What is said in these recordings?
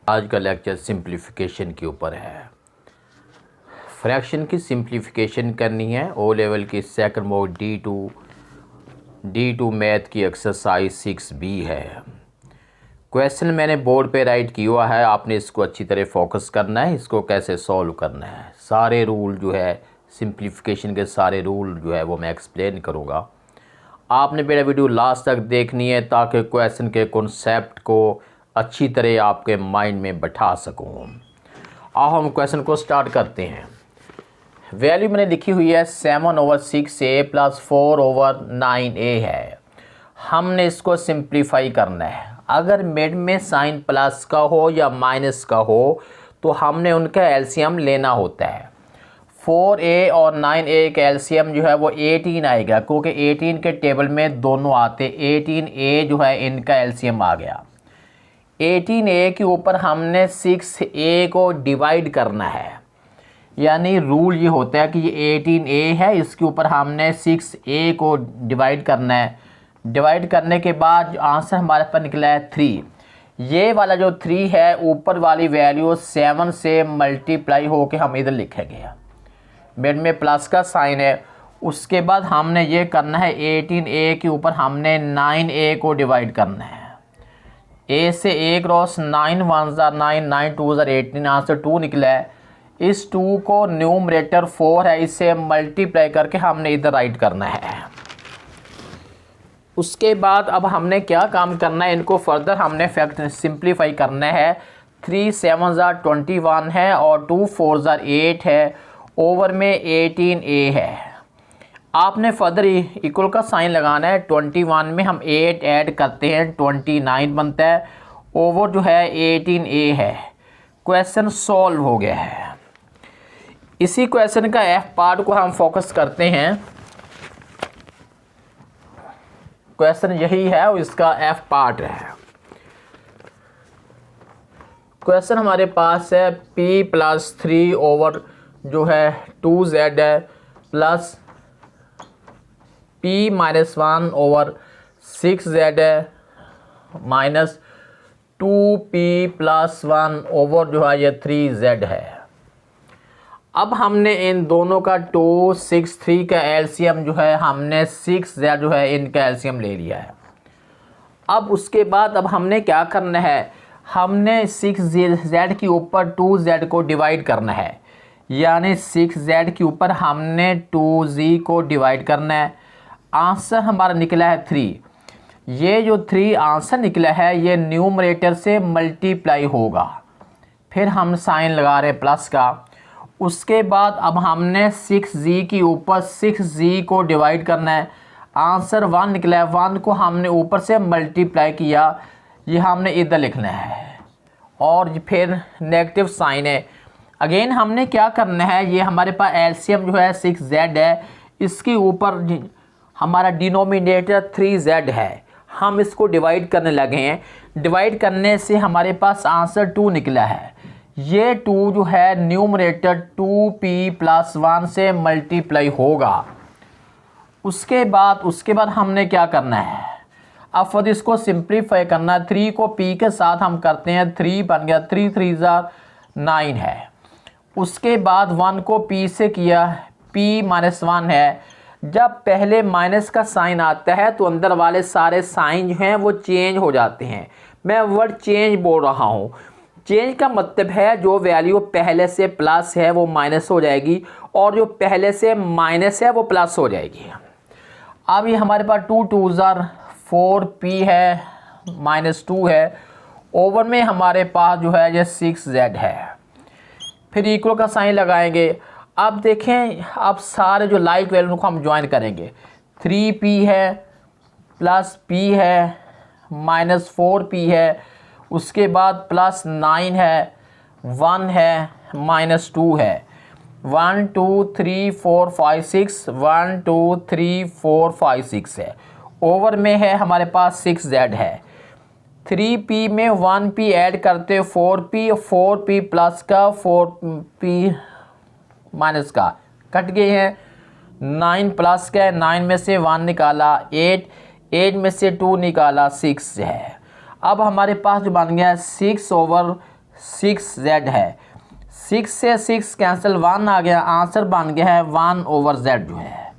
आज का lecture simplification के ऊपर है। फ्रैक्शन की सिंप्लीफिकेशन करनी है। ओ लेवल की सेकंड मोड D2 मैथ की एक्सरसाइज 6B है। क्वेश्चन मैंने बोर्ड पे राइट किया हुआ है, आपने इसको अच्छी तरह फोकस करना है, इसको कैसे सॉल्व करना है। सारे रूल जो है सिंप्लीफिकेशन के सारे रूल जो है वो मैं एक्सप्लेन करूँगा। आपने मेरा वीडियो लास्ट तक देखनी है ताकि क्वेश्चन के कॉन्सेप्ट को अच्छी तरह आपके माइंड में बैठा सकूँ। आओ हम क्वेश्चन को स्टार्ट करते हैं। वैल्यू मैंने लिखी हुई है 7/6a + 4/9a है। हमने इसको सिंप्लीफाई करना है। अगर मिड में साइन प्लस का हो या माइनस का हो तो हमने उनका एलसीएम लेना होता है। 4a और 9a का एलसीएम जो है वो 18 आएगा, क्योंकि 18 के टेबल में दोनों आते। 18a जो है इनका एलसीएम आ गया। 18a के ऊपर हमने 6a को डिवाइड करना है, यानी रूल ये होता है कि ये 18a है, इसके ऊपर हमने 6a को डिवाइड करना है। डिवाइड करने के बाद जो आंसर हमारे पास निकला है 3। ये वाला जो 3 है ऊपर वाली वैल्यू 7 से मल्टीप्लाई होके हम इधर लिखेंगे। मिड में प्लस का साइन है। उसके बाद हमने ये करना है 18a के ऊपर हमने 9a को डिवाइड करना है। a से a क्रॉस 9 1 9 9 2 18, आंसर 2 निकला है। इस 2 को न्यूमरेटर 4 है, इसे मल्टीप्लाई करके हमने इधर राइट करना है। उसके बाद अब हमने क्या काम करना है, इनको फर्दर हमने फैक्ट सिंप्लीफाई करना है। 3 7 21 है और 2 4 8 है, ओवर में 18a है। आपने फर्दर इक्वल का साइन लगाना है। 21 में हम 8 ऐड करते हैं 29 बनता है, ओवर जो है 18a है। क्वेश्चन सॉल्व हो गया है। इसी क्वेश्चन का एफ पार्ट को हम फोकस करते हैं। क्वेश्चन यही है और इसका एफ पार्ट है। क्वेश्चन हमारे पास है p + 3 ओवर जो है 2z है प्लस p - 1 ओवर 6z है माइनस 2p + 1 ओवर जो है ये 3z है। अब हमने इन दोनों का 2 6 3 का एलसीएम जो है हमने 6z जो है इनका एलसीएम ले लिया है। अब उसके बाद अब हमने क्या करना है, हमने 6z के ऊपर 2z को डिवाइड करना है, यानी 6z के ऊपर हमने 2z को डिवाइड करना है। आंसर हमारा निकला है 3। ये जो 3 आंसर निकला है ये न्यूमरेटर से मल्टीप्लाई होगा। फिर हम साइन लगा रहे हैं प्लस का। उसके बाद अब हमने 6z के ऊपर 6z को डिवाइड करना है। आंसर 1 निकला है। 1 को हमने ऊपर से मल्टीप्लाई किया, ये हमने इधर लिखना है और फिर नेगेटिव साइन है। अगेन हमने क्या करना है, ये हमारे पास एलसीएम जो है 6z है, इसके ऊपर हमारा डिनोमिनेटर 3z है। हम इसको डिवाइड करने लगे हैं। डिवाइड करने से हमारे पास आंसर 2 निकला है। ये 2 जो है न्यूमरेटर 2p + 1 से मल्टीप्लाई होगा। उसके बाद हमने क्या करना है, अब फिर इसको सिंप्लीफाई करना है। 3 को p के साथ हम करते हैं, 3 बन गया, 3 3 9 है। उसके बाद 1 को p से किया, p - 1 है। जब पहले माइनस का साइन आता है तो अंदर वाले सारे साइन जो हैं वो चेंज हो जाते हैं। मैं वर्ड चेंज बोल रहा हूँ। चेंज का मतलब है जो वैल्यू पहले से प्लस है वो माइनस हो जाएगी और जो पहले से माइनस है वो प्लस हो जाएगी। अब ये हमारे पास 2 2 4p है -2 है, ओवर में हमारे पास जो है ये 6z है। फिर इक्वल का साइन लगाएंगे। अब देखें, अब सारे जो लाइक वैल्यू को हम ज्वाइन करेंगे। 3p है प्लस p है -4p है, उसके बाद +9 है, 1 है -2 है। 1 2 3 4 5 6 1 2 3 4 5 6 है। ओवर में है हमारे पास 6z है। 3p में 1p ऐड करते 4p, 4p प्लस का 4p माइनस का कट गए हैं। 9 प्लस का 9 में से 1 निकाला 8, 8 में से 2 निकाला 6 है। अब हमारे पास जो बन गया 6 ओवर 6z है। 6 से 6 कैंसिल, 1 आ गया, आंसर बन गया है 1/z जो है।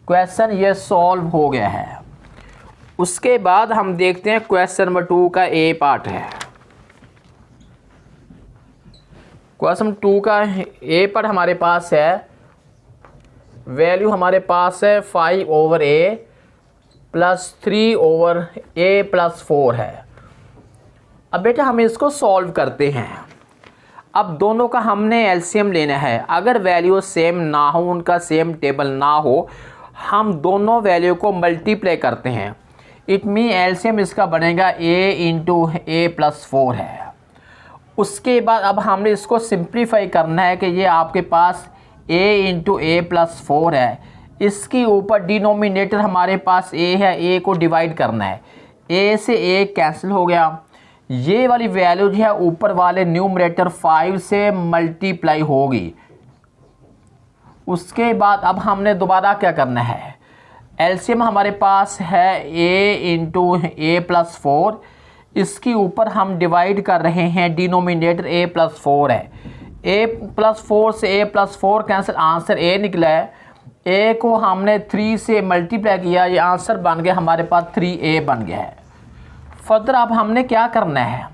क्वेश्चन ये सॉल्व हो गया है। उसके बाद हम देखते हैं क्वेश्चन नंबर 2 का ए पार्ट है। क्वेश्चन 2 का ए पार्ट हमारे पास है, वैल्यू हमारे पास है 5/a प्लस 3/a प्लस 4 है। अब बेटा हम इसको सॉल्व करते हैं। अब दोनों का हमने एलसीएम लेना है। अगर वैल्यू सेम ना हो, उनका सेम टेबल ना हो, हम दोनों वैल्यू को मल्टीप्लाई करते हैं। इट मीन एलसीएम इसका बनेगा a इंटू a प्लस 4 है। उसके बाद अब हमने इसको सिंप्लीफाई करना है कि ये आपके पास a इंटू a प्लस 4 है। इसके ऊपर डिनोमिनेटर हमारे पास a है, a को डिवाइड करना है। a से a कैंसिल हो गया। ये वाली वैल्यू जो है ऊपर वाले न्यूमरेटर 5 से मल्टीप्लाई होगी। उसके बाद अब हमने दोबारा क्या करना है, एलसीएम हमारे पास है a इंटू a प्लस 4। इसके ऊपर हम डिवाइड कर रहे हैं, डिनोमिनेटर a प्लस 4 है। a प्लस 4 से a plus 4 cancel, answer a निकला है। a को हमने 3 से मल्टीप्लाई किया, ये आंसर बन गया हमारे पास 3a बन गया है। फर्दर अब हमने क्या करना है,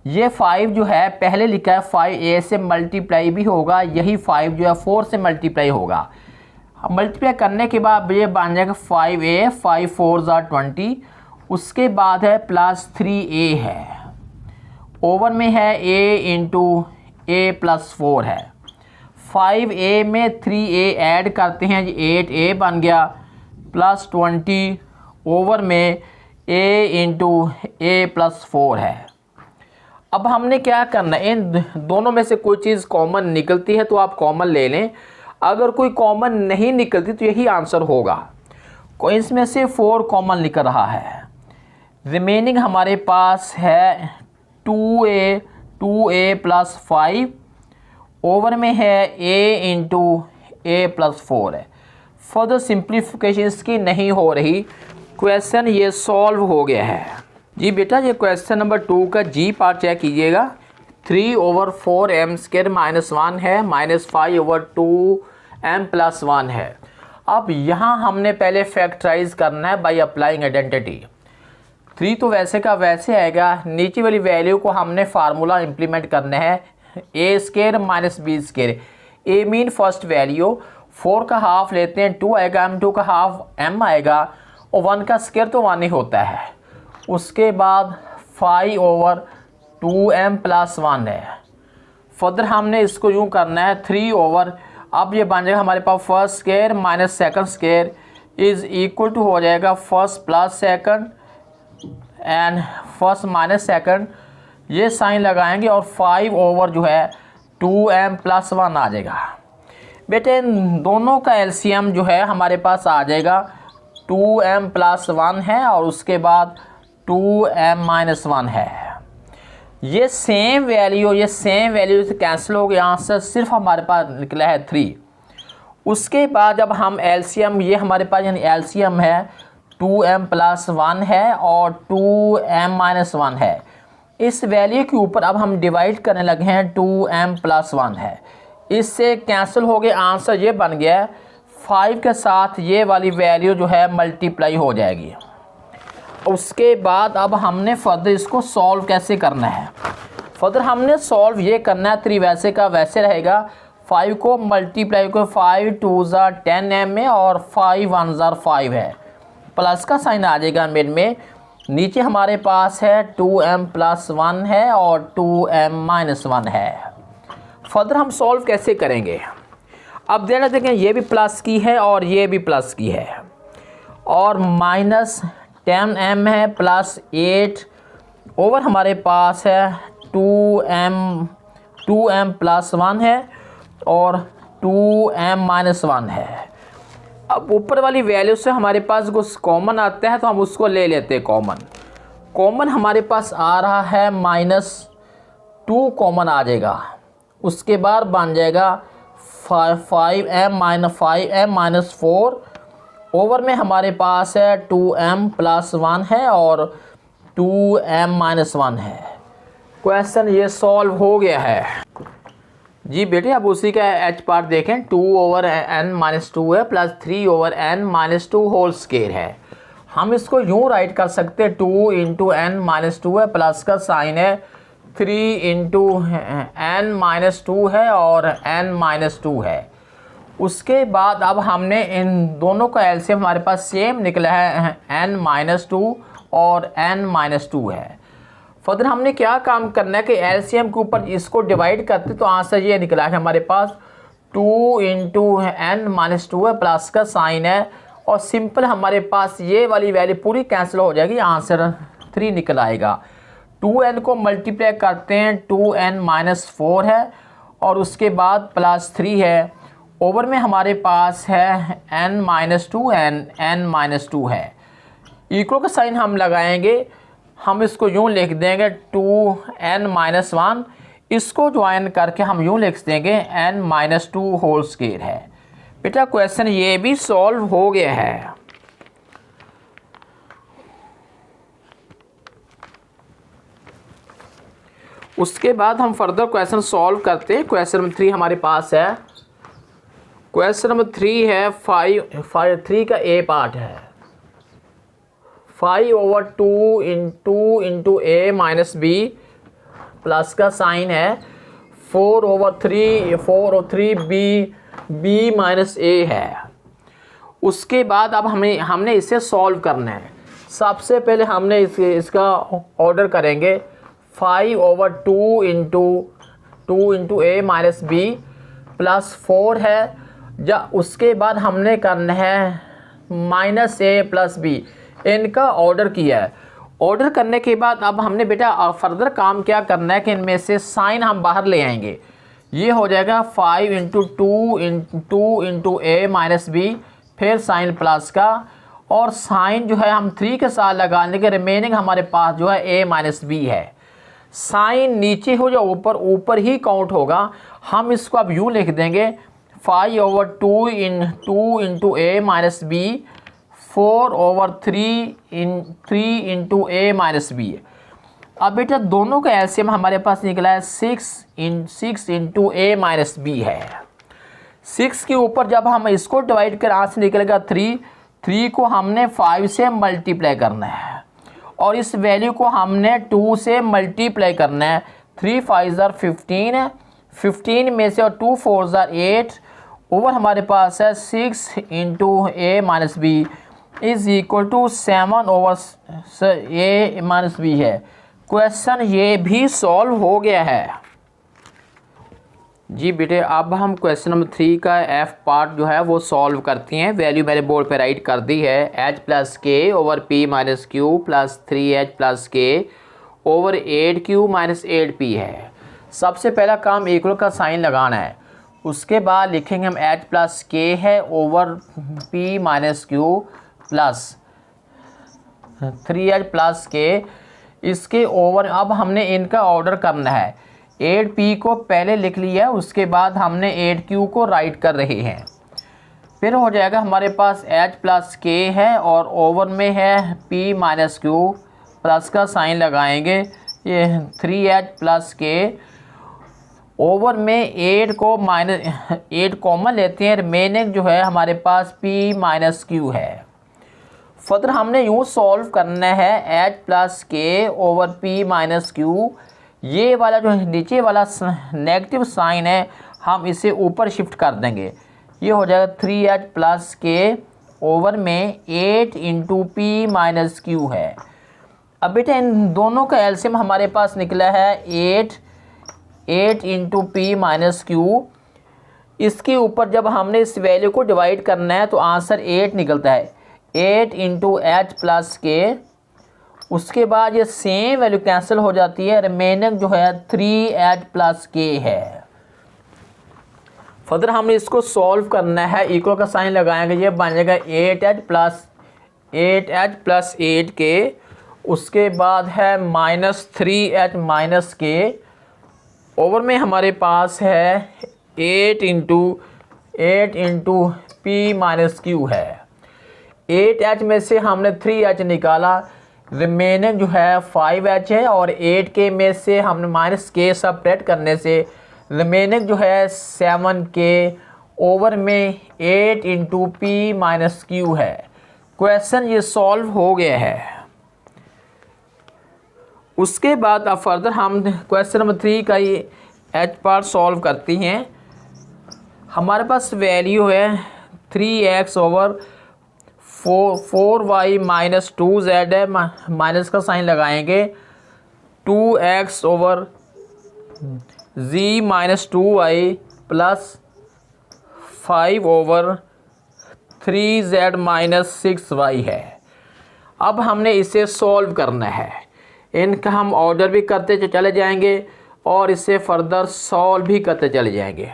ये 5 जो है पहले लिखा है 5a से मल्टीप्लाई भी होगा, यही 5 जो है 4 से मल्टीप्लाई होगा। मल्टीप्लाई करने के बाद ये बन जाएगा 5a, 5 4 ज़ा 20। उसके बाद है प्लस 3a है, ओवर में है a इंटू a प्लस 4 है। 5a में 3a ऐड करते हैं, 8a बन गया, प्लस 20 ओवर में a इंटू a प्लस 4 है। अब हमने क्या करना है, इन दोनों में से कोई चीज़ कॉमन निकलती है तो आप कॉमन ले लें, अगर कोई कॉमन नहीं निकलती तो यही आंसर होगा। इसमें से 4 कॉमन निकल रहा है। रिमेनिंग हमारे पास है 2a प्लस 5 ओवर में है a इंटू a प्लस 4 है। फर्दर सिंप्लीफिकेशन इसकी नहीं हो रही। क्वेश्चन ये सॉल्व हो गया है। जी बेटा ये क्वेश्चन नंबर 2 का जी पार्ट चेक कीजिएगा। 3/4m² - 1 है, -5/2m + 1 है। अब यहाँ हमने पहले फैक्टराइज करना है बाय अप्लाइंग आइडेंटिटी। 3 तो वैसे का वैसे आएगा, नीचे वाली वैल्यू को हमने फार्मूला इम्प्लीमेंट करना है, a² - b²। a mean first value, 4 का हाफ लेते हैं 2 आएगा, m2 का हाफ m आएगा, और 1 का स्क्वायर तो 1 ही होता है। उसके बाद 5/2m + 1 है। फर्दर हमने इसको यूँ करना है 3 अब ये बन जाएगा हमारे पास first square minus second square is equal to हो जाएगा first plus second and first minus second, ये साइन लगाएंगे और 5 जो है 2m + 1 आ जाएगा। बेटे इन दोनों का एलसीएम जो है हमारे पास आ जाएगा 2m + 1 है और उसके बाद 2m - 1 है। ये सेम वैल्यू से कैंसिल हो गया, आंसर सिर्फ हमारे पास निकला है 3। उसके बाद जब हम एलसीएम, ये हमारे पास यानी एलसीएम है 2m + 1 है और 2m - 1 है। इस वैल्यू के ऊपर अब हम डिवाइड करने लगे हैं, 2m + 1 है, इससे कैंसिल हो गया, आंसर ये बन गया 5 के साथ ये वाली वैल्यू जो है मल्टीप्लाई हो जाएगी। उसके बाद अब हमने फर्दर इसको सॉल्व कैसे करना है, फर्दर हमने सॉल्व ये करना है, 3 वैसे का वैसे रहेगा, 5 को मल्टीप्लाई को 5 2 ज़ा 10m में और 5 1 ज़ा 5 है, प्लस का साइन आ जाएगा मिड में। नीचे हमारे पास है 2m + 1 है और 2m - 1 है। फर्दर हम सॉल्व कैसे करेंगे, अब देखें ये भी प्लस की है और ये भी प्लस की है और -10m है प्लस 8 ओवर हमारे पास है 2m + 1 है और 2m - 1 है। अब ऊपर वाली वैल्यू से हमारे पास कुछ कॉमन आता है तो हम उसको ले लेते हैं कॉमन हमारे पास आ रहा है -2 कॉमन आ जाएगा। उसके बाद बन जाएगा 5m - 4 ओवर में हमारे पास है 2m + 1 है और 2m - 1 है। क्वेश्चन ये सॉल्व हो गया है जी बेटे। अब उसी का एच पार्ट देखें, 2/n-2 है प्लस 3/n-2 होल स्क्वायर है। हम इसको यूँ राइट कर सकते हैं, 2 इंटू n-2 है, प्लस का साइन है, 3 इंटू n-2 है और n-2 है। उसके बाद अब हमने इन दोनों का एलसीएम हमारे पास सेम निकला है, n-2 और n-2 है। फर्दर हमने क्या काम करना है कि एलसीएम के ऊपर इसको डिवाइड करते तो आंसर ये निकला है हमारे पास 2 इंटू n-2 है, प्लस का साइन है और सिंपल हमारे पास ये वाली वैल्यू पूरी कैंसिल हो जाएगी, आंसर 3 निकल आएगा। 2n को मल्टीप्लाई करते हैं, 2n-4 है और उसके बाद प्लस 3 है, ओवर में हमारे पास है n-2 n-2 है। इक्वल का साइन हम लगाएंगे, हम इसको यूँ लिख देंगे 2n-1, इसको ज्वाइन करके हम यूँ लिख देंगे n-2 होल स्क्वायर है। बेटा क्वेश्चन ये भी सॉल्व हो गया है। उसके बाद हम फर्दर क्वेश्चन सॉल्व करते हैं। क्वेश्चन नंबर 3 हमारे पास है। क्वेश्चन नंबर 3 है 3 का ए पार्ट है, 5/2 into a minus B, plus का साइन है, 4/3 b माइनस a है। उसके बाद अब हमने इसे सॉल्व करना है। सबसे पहले हमने इसका ऑर्डर करेंगे, 5/2 into a minus B plus 4 है, उसके बाद हमने करना है माइनस a प्लस b, इनका ऑर्डर किया है। ऑर्डर करने के बाद अब हमने बेटा फर्दर काम क्या करना है कि इनमें से साइन हम बाहर ले आएंगे। ये हो जाएगा 5 इंटू a माइनस बी, फिर साइन प्लस का और साइन जो है हम 3 के साथ लगाने के, रिमेनिंग हमारे पास जो है a माइनस बी है। साइन नीचे हो या ऊपर ही काउंट होगा। हम इसको अब यूँ लिख देंगे 5/2 into a minus B, 4/3 into a minus B. अब बेटा दोनों का एलसीएम हमारे पास निकला है 6 इंटू a माइनस बी है। 6 के ऊपर जब हम इसको डिवाइड कर आंसर निकलेगा 3 को हमने 5 से मल्टीप्लाई करना है और इस वैल्यू को हमने 2 से मल्टीप्लाई करना है। 3 5 15 है, 15 में से और 2 4 8, ओवर हमारे पास है 6 into a minus B is equal to 7/a minus B है। क्वेश्चन ये भी सॉल्व हो गया है जी बेटे। अब हम क्वेश्चन नंबर 3 का एफ पार्ट जो है वो सॉल्व करती हैं। वैल्यू मेरे बोर्ड पे राइट कर दी है, h प्लस के over p minus Q plus 3h plus के ओवर 8q माइनस 8p है। सबसे पहला काम इक्वल का साइन लगाना है, उसके बाद लिखेंगे हम h प्लस के है over p minus Q plus 3h plus के, इसके ओवर अब हमने इनका ऑर्डर करना है। 8p को पहले लिख लिया, उसके बाद हमने 8q को राइट कर रहे हैं। फिर हो जाएगा हमारे पास h प्लस के है और ओवर में है p माइनस क्यू, प्लस का साइन लगाएंगे, ये 3h प्लस के ओवर में 8 को -8 कॉमन लेते हैं, रिमेनिंग जो है हमारे पास p माइनस क्यू है। फर्दर हमने यूँ सॉल्व करना है h प्लस के ओवर p माइनस क्यू, ये वाला जो नीचे वाला नेगेटिव साइन है हम इसे ऊपर शिफ्ट कर देंगे। ये हो जाएगा 3h प्लस के ओवर में 8 इंटू पी माइनस क्यू है। अब बेटा इन दोनों का एलसीएम हमारे पास निकला है 8 इंटू पी माइनस क्यू। इसके ऊपर जब हमने इस वैल्यू को डिवाइड करना है तो आंसर 8 निकलता है, 8 इंटू एच प्लस के। उसके बाद ये सेम वैल्यू कैंसिल हो जाती है, रिमेनिंग जो है 3h प्लस के है। फर्दर हमने इसको सॉल्व करना है, इक्वल का साइन लगाएंगे, ये बन जाएगा 8h प्लस 8 के। उसके बाद है -3h माइनस के, ओवर में हमारे पास है 8 इंटू पी माइनस क्यू है। 8h में से हमने 3h निकाला, रिमेनिंग जो है 5h है और 8k में से हमने माइनस के सेपरेट करने से रिमेनिंग जो है 7k ओवर में 8 इंटू पी माइनस क्यू है। क्वेश्चन ये सॉल्व हो गया है। उसके बाद अब फर्दर हम क्वेश्चन नंबर 3 का ये एच पार्ट सॉल्व करती हैं। हमारे पास वैल्यू है 3x over 4y minus 2z है, माइनस का साइन लगाएंगे। 2x over z minus 2y plus 5 over 3z minus 6y है। अब हमने इसे सॉल्व करना है। इनका हम ऑर्डर भी करते चले जाएंगे और इसे फर्दर सॉल्व भी करते चले जाएंगे।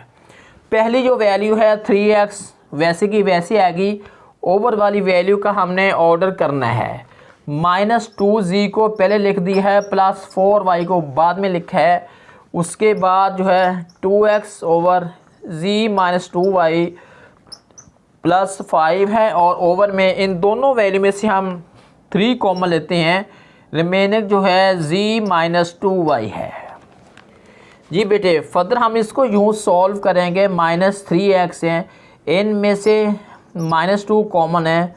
पहली जो वैल्यू है 3x वैसे की वैसी आएगी। ओवर वाली वैल्यू का हमने ऑर्डर करना है। माइनस 2z को पहले लिख दिया है, प्लस 4y को बाद में लिखा है। उसके बाद जो है 2x over z minus 2y plus 5 है और ओवर में इन दोनों वैल्यू में से हम 3 कॉमन लेते हैं। रिमेनिंग जो है z माइनस 2y है। जी बेटे फर्दर हम इसको यूँ सॉल्व करेंगे। माइनस 3x है, इन में से माइनस 2 कॉमन है।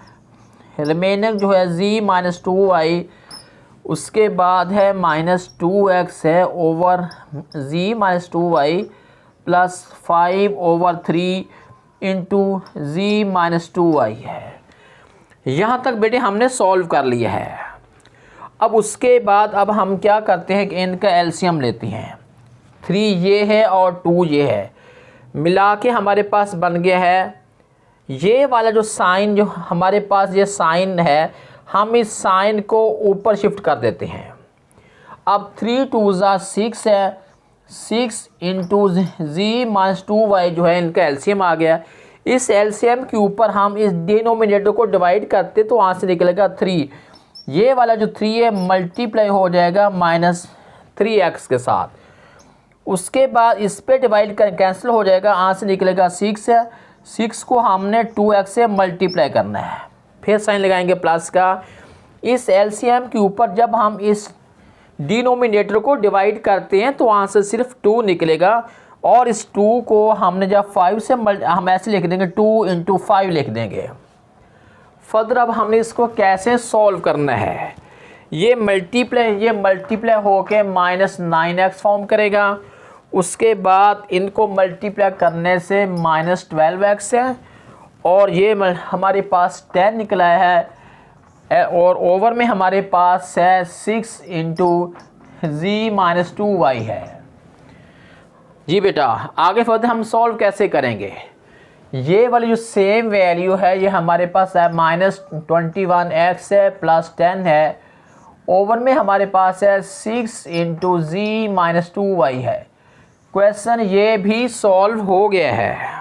रिमेनिंग जो है z माइनस 2y, उसके बाद है माइनस 2x है over z minus 2y plus 5 over 3 into z minus 2y है। यहाँ तक बेटे हमने सॉल्व कर लिया है। अब उसके बाद अब हम क्या करते हैं कि इनका एलसीएम लेते हैं। 3 ये है और 2 ये है, मिला के हमारे पास बन गया है ये वाला जो साइन, जो हमारे पास ये साइन है, हम इस साइन को ऊपर शिफ्ट कर देते हैं। अब 3 2 6 है, 6 इंटू z माइनस 2y जो है इनका एलसीएम आ गया। इस एलसीएम के ऊपर हम इस डिनोमिनेटर को डिवाइड करते तो वहाँ से निकलेगा 3। ये वाला जो 3 है मल्टीप्लाई हो जाएगा माइनस 3x के साथ। उसके बाद इस पे डिवाइड कर कैंसिल हो जाएगा, यहाँ से निकलेगा 6 है। 6 को हमने 2x से मल्टीप्लाई करना है, फिर साइन लगाएंगे प्लस का। इस एलसीएम के ऊपर जब हम इस डिनोमिनेटर को डिवाइड करते हैं तो वहाँ से सिर्फ 2 निकलेगा और इस 2 को हमने जब 5 से हम ऐसे लिख देंगे 2 इंटू 5 लिख देंगे। फर्दर अब हमने इसको कैसे सॉल्व करना है। ये मल्टीप्लाई होके माइनस 9x फॉर्म करेगा। उसके बाद इनको मल्टीप्लाई करने से माइनस 12x है और ये हमारे पास 10 निकला है और ओवर में हमारे पास है 6 इंटू z माइनस 2y है। जी बेटा आगे फर्दर हम सॉल्व कैसे करेंगे। ये वाली जो सेम वैल्यू है ये हमारे पास है माइनस 21x है प्लस 10 है। ओवर में हमारे पास है 6 इंटू z माइनस 2y है। क्वेश्चन ये भी सॉल्व हो गया है।